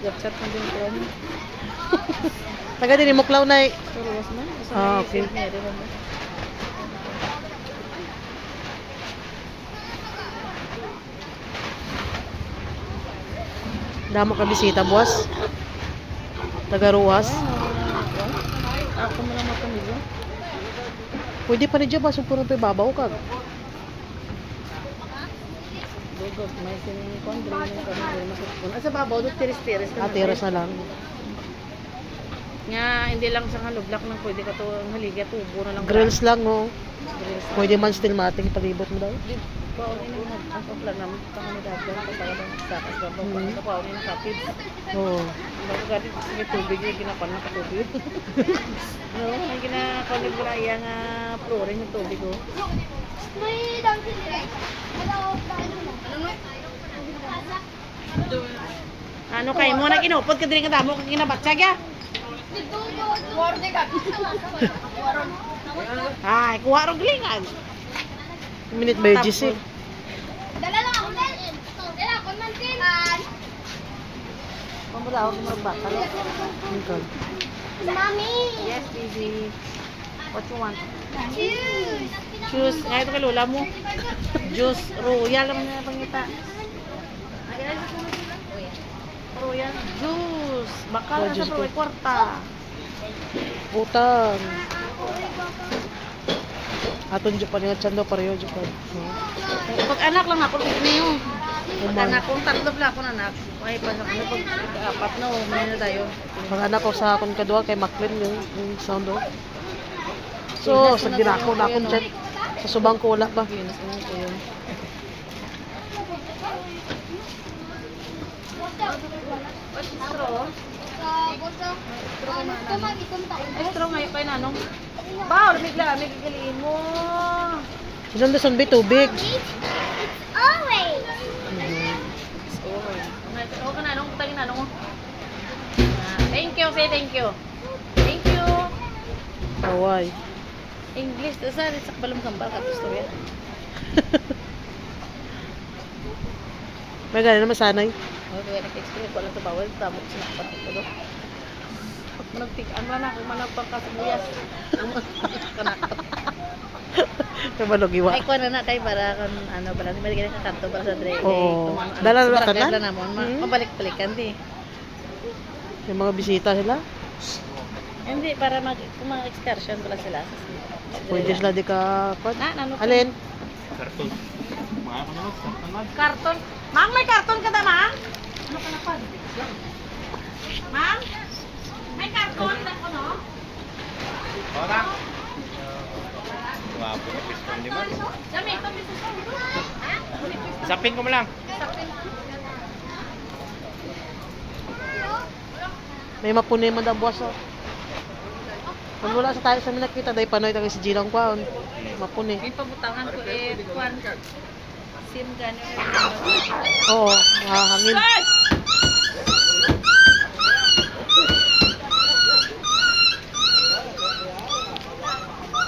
Gap-chat mo din ko. Taga din mo klaw na eh. Turuwas man. Okay. Damo ka bisita, boss. Taga Ruas. Ako mo lang makamilo. Pwede pa rin dyan ba? Sumpuro pa ibabaw ka. Dugog, may siningkondre ng kami masukun. Asa babaw, doon tiris-tiris. Tiras na lang. Nga, hindi lang sa halublak nang pwede ka to ang haligya, tubo na lang. Grills lang, oh. Grills. Pwede man still mating palibot mo daw. Paunin mo ang plan namin panganidad ko para lang sa taas babaw pa paunin ng kapit. Oo. Bago gadit may tubig yung ginapan na katubig. No, may ginapan ng graya nga flooring ng tubig oh. Ano kay mo na kinupod ka diri nga damo kag ginabatsag ya? Ay, kuha ro gilingan. Minute by GC. Dala lang ako din. Dala ako man din. Pamula ako magbakal. Okay. Mommy. Yes, baby. What you want? Choose. Juice. Ngayon ito kay lola mo. Juice. Royal naman na pangita. Royal. Juice. Bakal na sa pro kwarta. Utang. Aton dyan pa niya chando pareho dyan pa. Pag anak lang ako niyo. Pag anak kong tatlo lang ako anak. Ay pa sa kanya pag apat na may na tayo. Mga anak ko sa akong kadua kay Maclean yung sound o. So, sa ginako na akong chat. Sa subang ko wala pa. Yun, ko yun. What's straw? Straw ngayon pa yun anong? Bao, lamig lang, lamig gagaliin mo. Ilan dasan ba tubig? Always. Oo ka na, anong tagin na, anong? Thank you, say thank you. Thank you. Kaway. English, sa balong kambal ka, gusto yan. May gano'n naman sanay. Okay, nag-explain ko lang ito bawal, tamok sinakpan ko doon. Managtikaan mo na, kung managpang kasibuyas. Kanakot. Kaya malugiwa. Ay, kuha na na tayo para kan ano pala, hindi maligyan ng kanto para sa dre. Oo. Dala ka na? Mabalik-balikan di. Yung mga bisita sila. Hindi, para kung mga excursion pala sila. Pwede sila di ka... Ano? Alin? Karton. Mga ano, karton. Karton. Mang, may karton ka na, Mang? Ano ka na pa? Mang? May karton na ko, no? Orang. Wapo na piston, di ba? Dami, ito, bisis ko. Sapin ko mo lang. May mapunay man daw buwas o. Kung wala sa tayo sa minakita, dahil panoy tayo si Gilang Kwaon. Mapunay. May pabutangan ko kwan. Sim gano'n. Oo, mahangin.